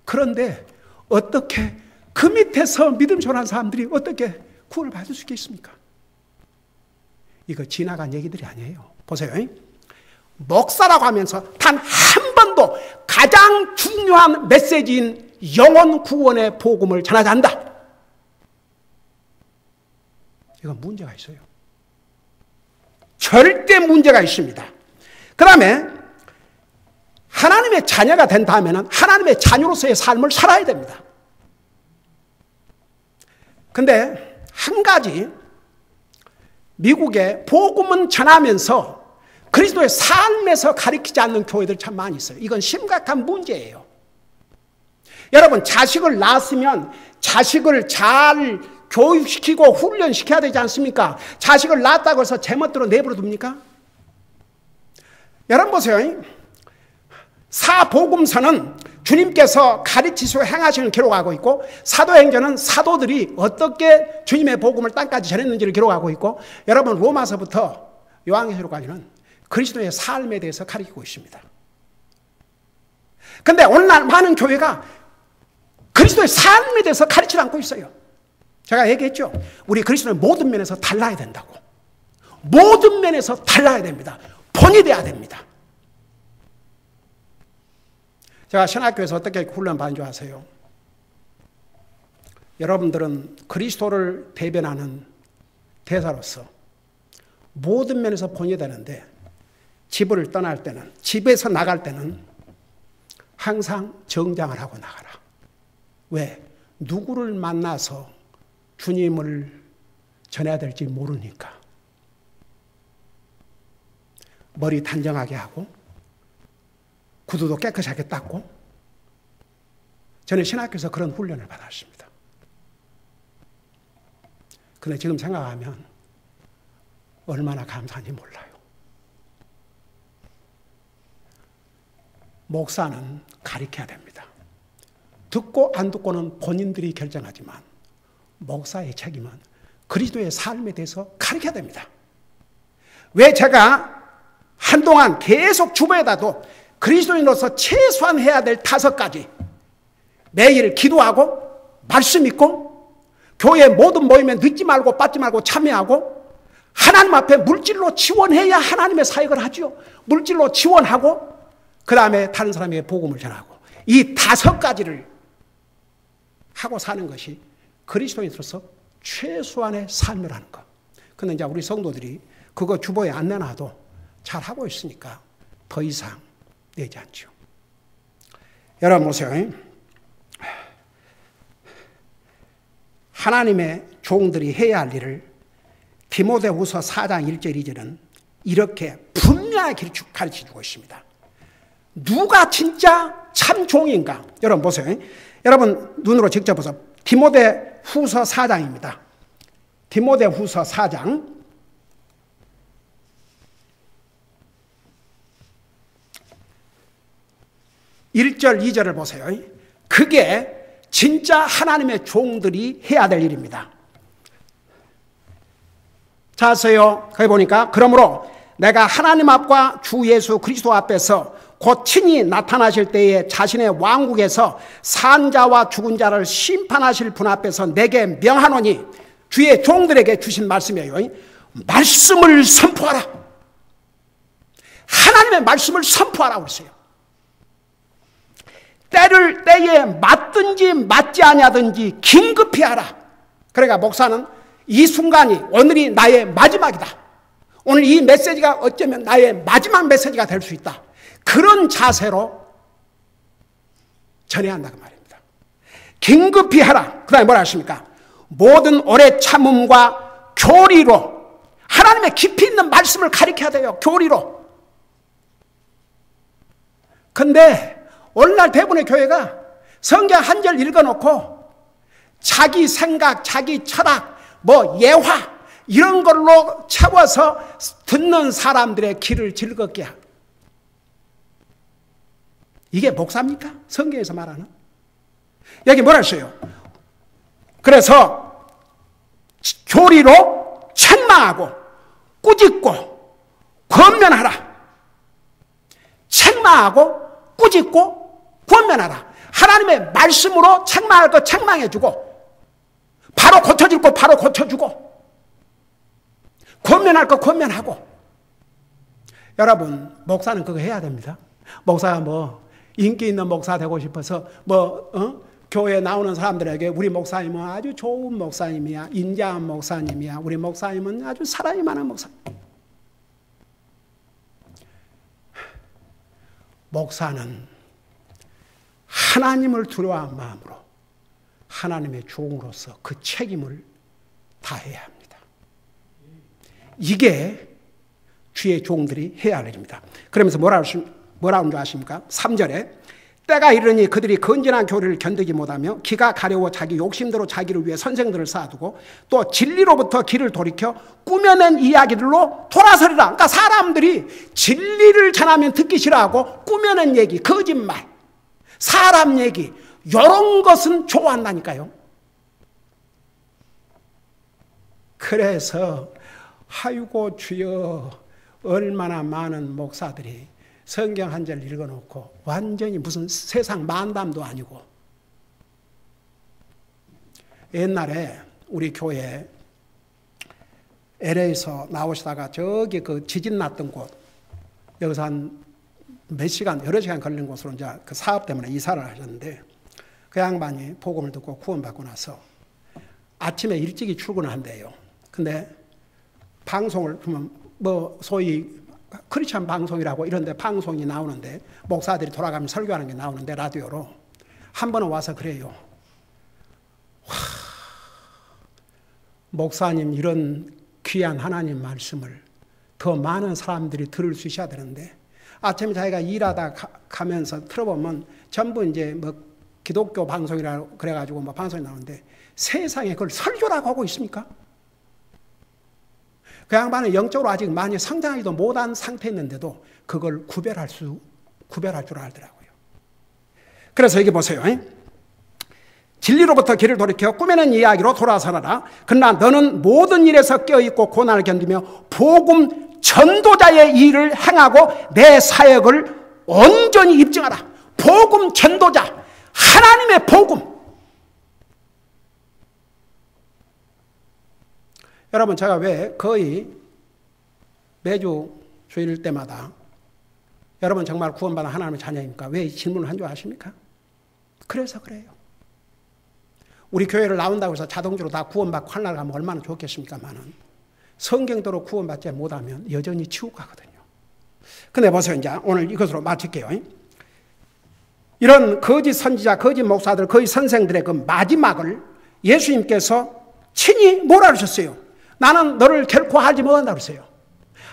그런데 어떻게 그 밑에서 믿음 전한 사람들이 어떻게 구원을 받을 수 있겠습니까? 이거 지나간 얘기들이 아니에요. 보세요. 목사라고 하면서 단 한 번도 가장 중요한 메시지인 영혼 구원의 복음을 전하지 않는다. 이건 문제가 있어요. 절대 문제가 있습니다. 그 다음에 하나님의 자녀가 된다면 하나님의 자녀로서의 삶을 살아야 됩니다. 근데 한 가지, 미국에 복음은 전하면서 그리스도의 삶에서 가르치지 않는 교회들 참 많이 있어요. 이건 심각한 문제예요. 여러분, 자식을 낳았으면 자식을 잘 교육시키고 훈련시켜야 되지 않습니까? 자식을 낳았다고 해서 제멋대로 내버려 둡니까? 여러분 보세요. 사복음서는 주님께서 가르치시고 행하시는 기록하고 있고, 사도행전은 사도들이 어떻게 주님의 복음을 땅까지 전했는지를 기록하고 있고, 여러분 로마서부터 요한계시록까지는 그리스도의 삶에 대해서 가르치고 있습니다. 그런데 오늘날 많은 교회가 그리스도의 삶에 대해서 가르치지 않고 있어요. 제가 얘기했죠. 우리 그리스도는 모든 면에서 달라야 된다고. 모든 면에서 달라야 됩니다. 본이 돼야 됩니다. 제가 신학교에서 어떻게 훈련 받은 줄 아세요? 여러분들은 그리스도를 대변하는 대사로서 모든 면에서 본이 되는데, 집을 떠날 때는, 집에서 나갈 때는 항상 정장을 하고 나가라. 왜? 누구를 만나서 주님을 전해야 될지 모르니까. 머리 단정하게 하고 구두도 깨끗하게 닦고. 저는 신학교에서 그런 훈련을 받았습니다. 근데 지금 생각하면 얼마나 감사한지 몰라요. 목사는 가르쳐야 됩니다. 듣고 안 듣고는 본인들이 결정하지만 목사의 책임은 그리스도의 삶에 대해서 가르쳐야 됩니다. 왜 제가 한동안 계속 주보에다도 그리스도인으로서 최소한 해야 될 5가지, 매일 기도하고 말씀 읽고 교회 모든 모임에 늦지 말고 빠지지 말고 참여하고 하나님 앞에 물질로 지원해야 하나님의 사역을 하죠. 물질로 지원하고 그 다음에 다른 사람에게 복음을 전하고, 이 5가지를 하고 사는 것이 그리스도인으로서 최소한의 삶을 하는 것. 그런데 이제 우리 성도들이 그거 주보에 안 내놔도 잘 하고 있으니까 더 이상 내지 않죠. 여러분 보세요. 하나님의 종들이 해야 할 일을 디모데후서 4장 1절 2절은 이렇게 분명하게 가르쳐주고 있습니다. 누가 진짜 참 종인가? 여러분 보세요. 여러분 눈으로 직접 보세요. 디모데후서 4장입니다. 디모데후서 4장 1절 2절을 보세요. 그게 진짜 하나님의 종들이 해야 될 일입니다. 자세요. 거기 보니까 그러므로 내가 하나님 앞과 주 예수 그리스도 앞에서 곧 친히 나타나실 때에 자신의 왕국에서 산자와 죽은 자를 심판하실 분 앞에서 내게 명하노니, 주의 종들에게 주신 말씀이에요. 말씀을 선포하라. 하나님의 말씀을 선포하라고 했어요. 때를 때에 맞든지 맞지 아니하든지 긴급히 하라. 그러니까 목사는 이 순간이 오늘이 나의 마지막이다. 오늘 이 메시지가 어쩌면 나의 마지막 메시지가 될 수 있다. 그런 자세로 전해야 한다고 말입니다. 긴급히 하라. 그 다음에 뭐라 하십니까? 모든 오래 참음과 교리로, 하나님의 깊이 있는 말씀을 가르쳐야 돼요. 교리로. 근데 오늘날 대부분의 교회가 성경 한 절 읽어놓고 자기 생각, 자기 철학, 예화 이런 걸로 채워서 듣는 사람들의 귀를 즐겁게 하고. 이게 목사입니까? 성경에서 말하는. 여기 뭐라 했어요? 그래서 교리로 책망하고 꾸짖고 권면하라. 책망하고 꾸짖고 권면하라. 하나님의 말씀으로 책망할 것 책망해주고, 바로 고쳐질 것 바로 고쳐주고, 권면할 것 권면하고. 여러분, 목사는 그거 해야 됩니다. 목사가 인기 있는 목사 되고 싶어서 교회에 나오는 사람들에게 우리 목사님은 아주 좋은 목사님이야, 인자한 목사님이야, 우리 목사님은 아주 사랑이 많은 목사님. 목사는 하나님을 두려워하는 마음으로 하나님의 종으로서 그 책임을 다해야 합니다. 이게 주의 종들이 해야 할 일입니다. 그러면서 뭐라는 줄 아십니까? 3절에 때가 이르니 그들이 건전한 교리를 견디지 못하며 기가 가려워 자기 욕심대로 자기를 위해 선생들을 쌓아두고 또 진리로부터 길을 돌이켜 꾸며낸 이야기들로 돌아서리라. 그러니까 사람들이 진리를 전하면 듣기 싫어하고 꾸며낸 얘기, 거짓말, 사람 얘기, 이런 것은 좋아한다니까요. 그래서 아이고 주여, 얼마나 많은 목사들이 성경 한 절 읽어놓고 완전히 무슨 세상 만담도 아니고. 옛날에 우리 교회 LA에서 나오시다가 저기 그 지진 났던 곳, 여기서 한 몇 시간, 여러 시간 걸린 곳으로 이제 그 사업 때문에 이사를 하셨는데, 그 양반이 복음을 듣고 구원받고 나서 아침에 일찍이 출근을 한대요. 근데 방송을 보면 소위 크리스천 방송이라고 이런 데 방송이 나오는데, 목사들이 돌아가면 설교하는 게 나오는데 라디오로 한 번은 와서 그래요. 목사님 이런 귀한 하나님 말씀을 더 많은 사람들이 들을 수 있어야 되는데, 아침에 자기가 일하다 가면서 틀어보면 전부 이제 기독교 방송이라고 그래가지고 방송이 나오는데, 세상에 그걸 설교라고 하고 있습니까? 그 양반은 영적으로 아직 많이 성장하지도 못한 상태였는데도 그걸 구별할 줄 알더라고요. 그래서 여기 보세요. 진리로부터 길을 돌이켜 꾸며낸 이야기로 돌아서라. 그러나 너는 모든 일에서 껴있고 고난을 견디며 복음 전도자의 일을 행하고 내 사역을 온전히 입증하라. 복음 전도자, 하나님의 복음. 여러분, 제가 왜 거의 매주 주일 때마다 여러분 정말 구원받은 하나님의 자녀입니까? 왜 이 질문을 한 줄 아십니까? 그래서 그래요. 우리 교회를 나온다고 해서 자동적으로 다 구원받고 하늘나라 가면 얼마나 좋겠습니까만은, 성경대로 구원받지 못하면 여전히 지옥 가거든요. 근데 보세요. 이제 오늘 이것으로 마칠게요. 이런 거짓 선지자, 거짓 목사들, 거짓 선생들의 그 마지막을 예수님께서 친히 뭐라 그러셨어요? 나는 너를 결코 알지 못한다 그러세요.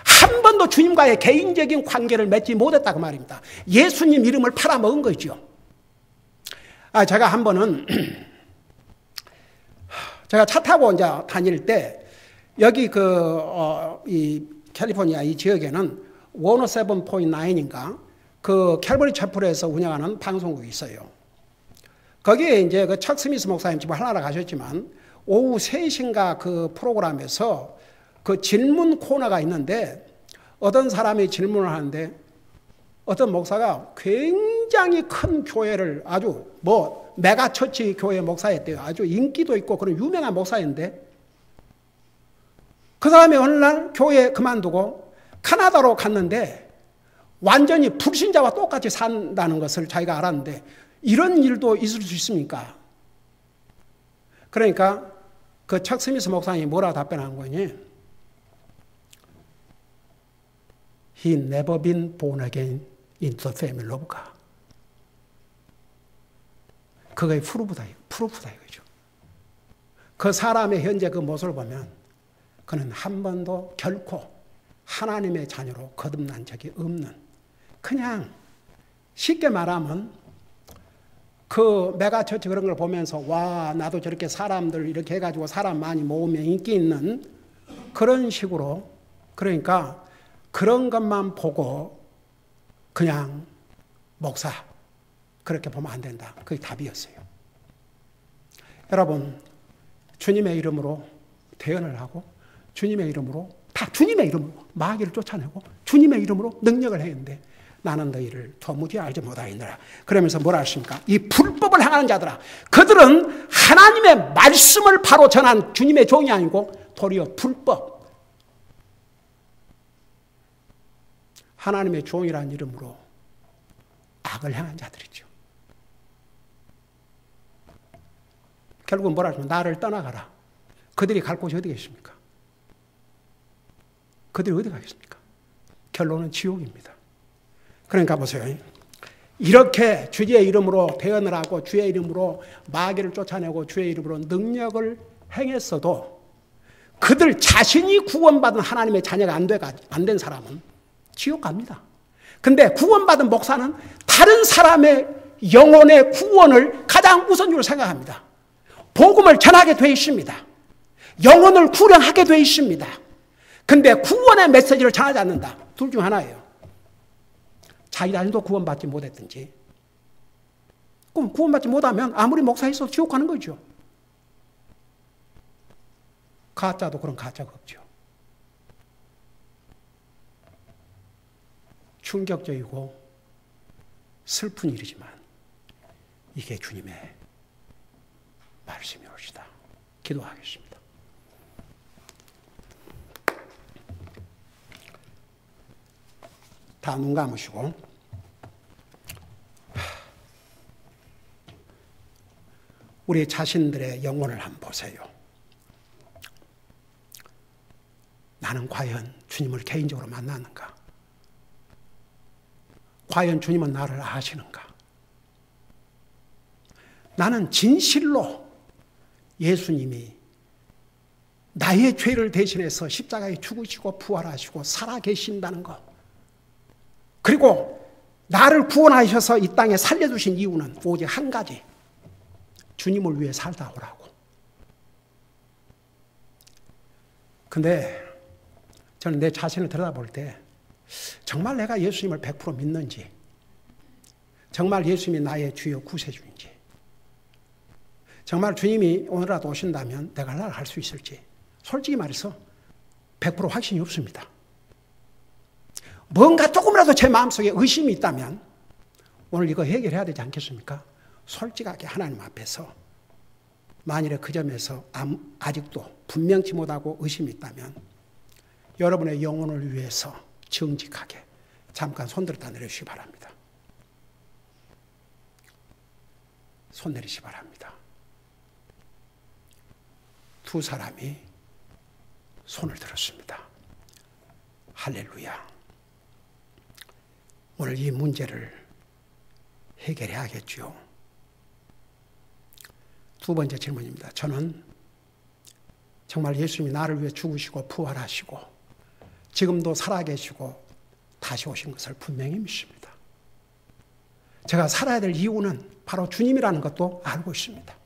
한 번도 주님과의 개인적인 관계를 맺지 못했다고 말입니다. 예수님 이름을 팔아먹은 거죠. 제가 한 번은 제가 차 타고 이제 다닐 때 여기 이 캘리포니아 이 지역에는 107.9인가 그 캘버리 채플에서 운영하는 방송국이 있어요. 거기에 이제 그 척 스미스 목사님 집을 하나라 가셨지만 오후 3시인가 그 프로그램에서 그 질문 코너가 있는데, 어떤 사람이 질문을 하는데 어떤 목사가 굉장히 큰 교회를 아주 메가처치 교회 목사였대요. 아주 인기도 있고 그런 유명한 목사인데, 그 사람이 어느 날 교회 그만두고 캐나다로 갔는데 완전히 불신자와 똑같이 산다는 것을 자기가 알았는데, 이런 일도 있을 수 있습니까? 그러니까 그 척 스미스 목사님이 뭐라고 답변한 거니? He never been born again in the family of God. 그거의 프루프다 이거죠. 그 사람의 현재 그 모습을 보면 그는 한 번도 결코 하나님의 자녀로 거듭난 적이 없는, 그냥 쉽게 말하면 그 메가처치 그런 걸 보면서 와, 나도 저렇게 사람들 이렇게 해가지고 사람 많이 모으면 인기 있는 그런 식으로, 그러니까 그런 것만 보고 그냥 목사 그렇게 보면 안 된다. 그게 답이었어요. 여러분, 주님의 이름으로 대언을 하고 주님의 이름으로, 다 주님의 이름으로 마귀를 쫓아내고 주님의 이름으로 능력을 했는데 나는 너희를 도무지 알지 못하였느라. 그러면서 뭐라 하십니까? 이 불법을 행하는 자들아, 그들은 하나님의 말씀을 바로 전한 주님의 종이 아니고 도리어 불법, 하나님의 종이라는 이름으로 악을 행한 자들이죠. 결국은 뭐라 하시면 나를 떠나가라. 그들이 갈 곳이 어디 계십니까? 그들이 어디 가겠습니까? 결론은 지옥입니다. 그러니까 보세요. 이렇게 주의 이름으로 대언을 하고 주의 이름으로 마귀를 쫓아내고 주의 이름으로 능력을 행했어도 그들 자신이 구원받은 하나님의 자녀가 안 된 사람은 지옥 갑니다. 근데 구원받은 목사는 다른 사람의 영혼의 구원을 가장 우선적으로 생각합니다. 복음을 전하게 되어 있습니다. 영혼을 구령하게 되어 있습니다. 근데 구원의 메시지를 전하지 않는다. 둘 중 하나예요. 자기 자신도 구원받지 못했든지, 그럼 구원받지 못하면 아무리 목사 있어도 지옥 가는 거죠. 가짜도 그런 가짜가 없죠. 충격적이고 슬픈 일이지만 이게 주님의 말씀이옵시다. 기도하겠습니다. 다 눈 감으시고 우리 자신들의 영혼을 한번 보세요. 나는 과연 주님을 개인적으로 만나는가? 과연 주님은 나를 아시는가? 나는 진실로 예수님이 나의 죄를 대신해서 십자가에 죽으시고 부활하시고 살아계신다는 것, 그리고 나를 구원하셔서 이 땅에 살려주신 이유는 오직 한 가지, 주님을 위해 살다 오라고. 근데 저는 내 자신을 들여다볼 때 정말 내가 예수님을 100% 믿는지, 정말 예수님이 나의 주요 구세주인지, 정말 주님이 오늘라도 오신다면 내가 나아갈 수 있을지 솔직히 말해서 100% 확신이 없습니다. 뭔가 조금이라도 제 마음속에 의심이 있다면 오늘 이거 해결해야 되지 않겠습니까? 솔직하게 하나님 앞에서 만일에 그 점에서 아직도 분명치 못하고 의심이 있다면 여러분의 영혼을 위해서 정직하게 잠깐 손들었다 내려주시기 바랍니다. 손 내리시기 바랍니다. 두 사람이 손을 들었습니다. 할렐루야. 오늘 이 문제를 해결해야겠죠. 두 번째 질문입니다. 저는 정말 예수님이 나를 위해 죽으시고 부활하시고 지금도 살아계시고 다시 오신 것을 분명히 믿습니다. 제가 살아야 될 이유는 바로 주님이라는 것도 알고 있습니다.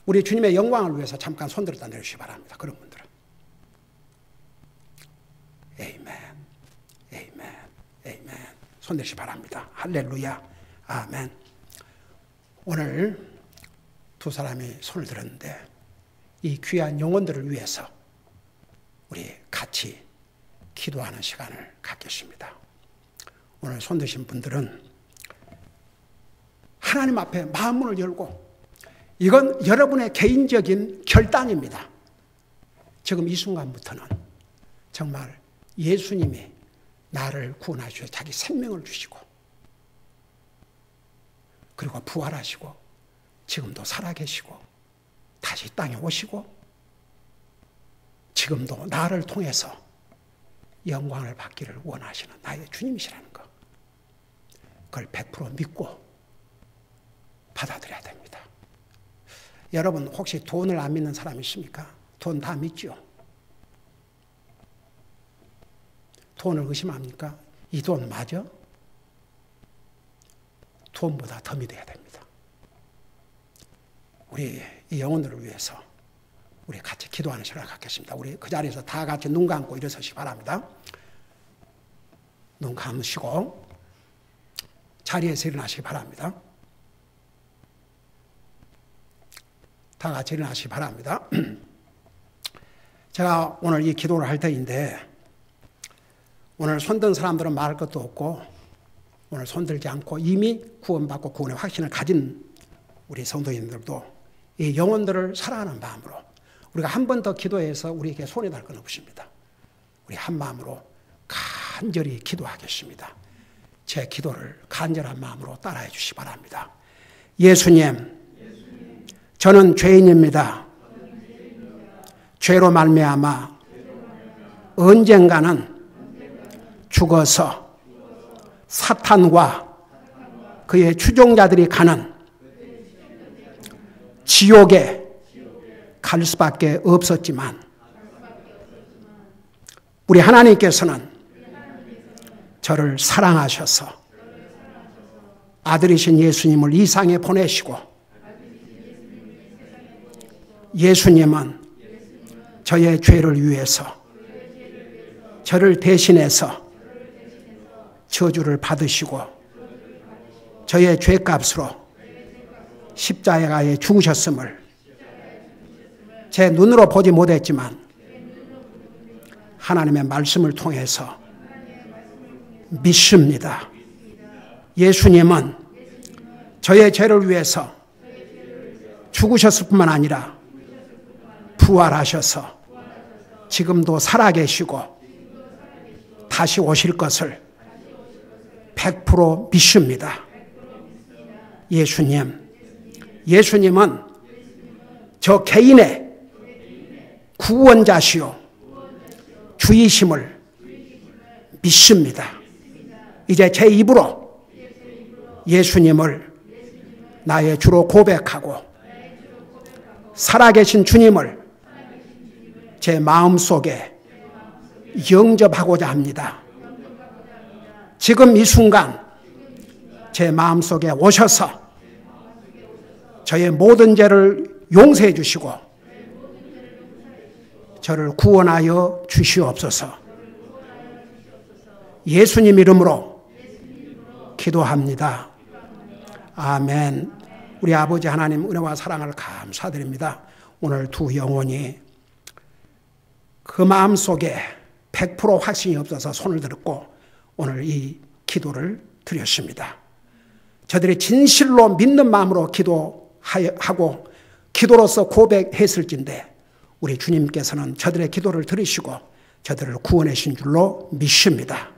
우리 주님의 영광을 위해서 잠깐 손들었다 내려주시기 바랍니다. 그런 분들은. 에이멘, 에이멘, 에이멘. 손 내리시기 바랍니다. 할렐루야, 아멘. 오늘 두 사람이 손을 들었는데 이 귀한 영혼들을 위해서 우리 같이 기도하는 시간을 갖겠습니다. 오늘 손 드신 분들은 하나님 앞에 마음문을 열고, 이건 여러분의 개인적인 결단입니다. 지금 이 순간부터는 정말 예수님이 나를 구원하시고 자기 생명을 주시고 그리고 부활하시고 지금도 살아계시고 다시 땅에 오시고 지금도 나를 통해서 영광을 받기를 원하시는 나의 주님이시라는 것, 그걸 100% 믿고 받아들여야 됩니다. 여러분 혹시 돈을 안 믿는 사람 있습니까? 돈 다 믿죠? 돈을 의심합니까? 이 돈 맞아? 돈보다 더 믿어야 됩니다. 우리 이 영혼들을 위해서 우리 같이 기도하는 시간을 갖겠습니다. 우리 그 자리에서 다 같이 눈 감고 일어서시기 바랍니다. 눈 감으시고 자리에서 일어나시기 바랍니다. 다 같이 일어나시기 바랍니다. 제가 오늘 이 기도를 할 때인데 오늘 손든 사람들은 말할 것도 없고 오늘 손들지 않고 이미 구원받고 구원의 확신을 가진 우리 성도님들도 이 영혼들을 사랑하는 마음으로 우리가 한 번 더 기도해서 우리에게 손해 날 건 없습니다. 우리 한 마음으로 간절히 기도하겠습니다. 제 기도를 간절한 마음으로 따라해 주시기 바랍니다. 예수님, 저는 죄인입니다. 죄로 말미암아 언젠가는 죽어서 사탄과 그의 추종자들이 가는 지옥에 갈 수밖에 없었지만 우리 하나님께서는 저를 사랑하셔서 아들이신 예수님을 이 세상에 보내시고 예수님은 저의 죄를 위해서 저를 대신해서 저주를 받으시고 저의 죄값으로 십자가에 죽으셨음을 제 눈으로 보지 못했지만 하나님의 말씀을 통해서 믿습니다. 예수님은 저의 죄를 위해서 죽으셨을 뿐만 아니라 부활하셔서 지금도 살아계시고 다시 오실 것을 100% 믿습니다. 예수님은 저 개인의 구원자시요 주이심을 믿습니다. 이제 제 입으로 예수님을 나의 주로 고백하고 살아계신 주님을 제 마음속에 영접하고자 합니다. 지금 이 순간 제 마음속에 오셔서 저의 모든 죄를 용서해 주시고 저를 구원하여 주시옵소서. 예수님 이름으로 기도합니다. 아멘. 우리 아버지 하나님 은혜와 사랑을 감사드립니다. 오늘 두 영혼이 그 마음속에 100% 확신이 없어서 손을 들었고 오늘 이 기도를 드렸습니다. 저들이 진실로 믿는 마음으로 기도하고 기도로서 고백했을진데 우리 주님께서는 저들의 기도를 들으시고 저들을 구원해 주신 줄로 믿습니다.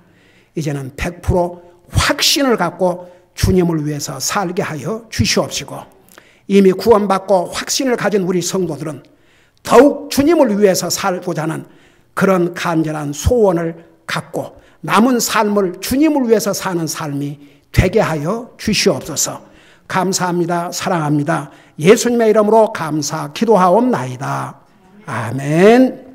이제는 100% 확신을 갖고 주님을 위해서 살게 하여 주시옵시고 이미 구원받고 확신을 가진 우리 성도들은 더욱 주님을 위해서 살고자 하는 그런 간절한 소원을 갖고 남은 삶을 주님을 위해서 사는 삶이 되게 하여 주시옵소서. 감사합니다. 사랑합니다. 예수님의 이름으로 감사 기도하옵나이다. 아멘.